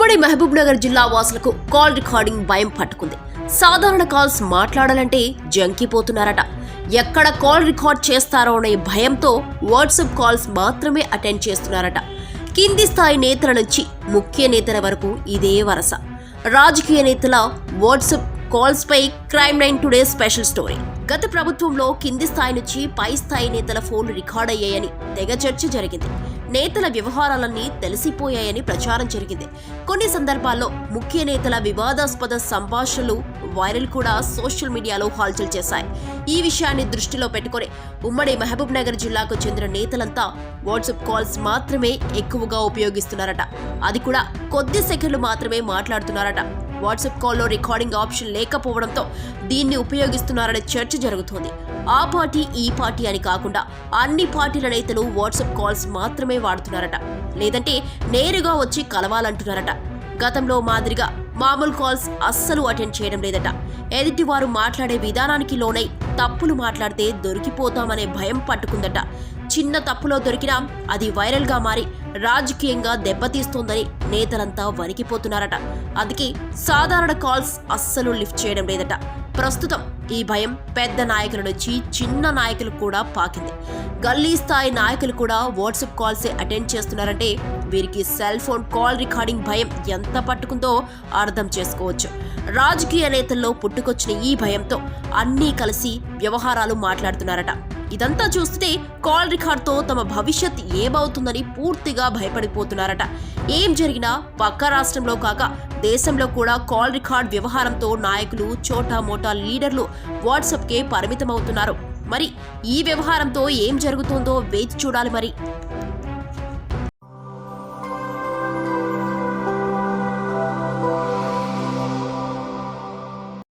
ఉమ్మడి మహబూబ్ నగర్ జిల్లా వాసులకు కాల్ రికార్డింగ్ భయం పట్టుకుంది. సాధారణ కాల్స్ మాట్లాడాలంటే జంకిపోతున్నారట. ఎక్కడ కాల్ రికార్డ్ చేస్తారో అనే భయంతో వాట్సాప్ కాల్స్ మాత్రమే అటెండ్ చేస్తున్నారట. కింది స్థాయి నేతల నుంచి ముఖ్య నేతల వరకు ఇదే వరస. రాజకీయ నేతల వాట్సాప్ కాల్స్ పై క్రైమ్ 9 టుడే స్పెషల్ స్టోరీ. గత ప్రభుత్వంలో కింది స్థాయి నుంచి పై స్థాయి నేతల ఫోన్లు రికార్డ్ అయ్యాయని తెగ చర్చ జరిగింది. నేతల వ్యవహారాలన్నీ తెలిసిపోయాయని ప్రచారం జరిగింది. కొన్ని సందర్భాల్లో ముఖ్య నేతల వివాదాస్పద సంభాషణలు వైరల్ కూడా సోషల్ మీడియాలో హల్చల్ చేశాయి. ఈ విషయాన్ని దృష్టిలో పెట్టుకుని ఉమ్మడి మహబూబ్ నగర్ జిల్లాకు చెందిన నేతలంతా వాట్సాప్ కాల్స్ మాత్రమే ఎక్కువగా ఉపయోగిస్తున్నారట. అది కూడా కొద్ది సెకండ్లు మాత్రమే మాట్లాడుతున్నారట. వాట్సాప్ కాల్లో రికార్డింగ్ ఆప్షన్ లేకపోవడంతో దీన్ని ఉపయోగిస్తున్నారనే చర్చ జరుగుతోంది. ఆ పార్టీ ఈ పార్టీ అని కాకుండా అన్ని పార్టీల నేతలు వాట్సాప్ కాల్స్ మాత్రమే వాడుతున్నారట. లేదంటే నేరుగా వచ్చి కలవాలంటున్నారట. గతంలో మాదిరిగా మామూలు కాల్స్ అస్సలు అటెండ్ చేయడం లేదట. ఎదుటి వారు మాట్లాడే విధానానికి లోనై తప్పులు మాట్లాడితే దొరికిపోతామనే భయం పట్టుకుందట. చిన్న తప్పులో దొరికినా అది వైరల్ గా మారి రాజకీయంగా దెబ్బతీస్తోందని నేతలంతా వణికిపోతున్నారట. అందుకే సాధారణ కాల్స్ అస్సలు లిఫ్ట్ చేయడం లేదట. ప్రస్తుతం ఈ భయం పెద్ద నాయకుల నుంచి చిన్న నాయకులు కూడా పాకింది. గల్లీ స్థాయి నాయకులు కూడా వాట్సాప్ కాల్సే అటెండ్ చేస్తున్నారంటే వీరికి సెల్ ఫోన్ కాల్ రికార్డింగ్ భయం ఎంత పట్టుకుందో అర్థం చేసుకోవచ్చు. రాజకీయ నేతల్లో పుట్టుకొచ్చిన ఈ భయంతో అన్నీ కలిసి వ్యవహారాలు మాట్లాడుతున్నారట. ఇదంతా చూస్తే కాల్ రికార్డ్తో తమ భవిష్యత్ ఏమవుతుందని పూర్తిగా భయపడిపోతున్నారట. ఏం జరిగినా పక్క రాష్ట్రంలో కాక దేశంలో కూడా కాల్ రికార్డ్ వ్యవహారంతో నాయకులు చోటా మోటా లీడర్లు వాట్సాప్కే పరిమితమవుతున్నారు. మరి ఈ వ్యవహారంతో ఏం జరుగుతుందో వేచి చూడాలి మరి.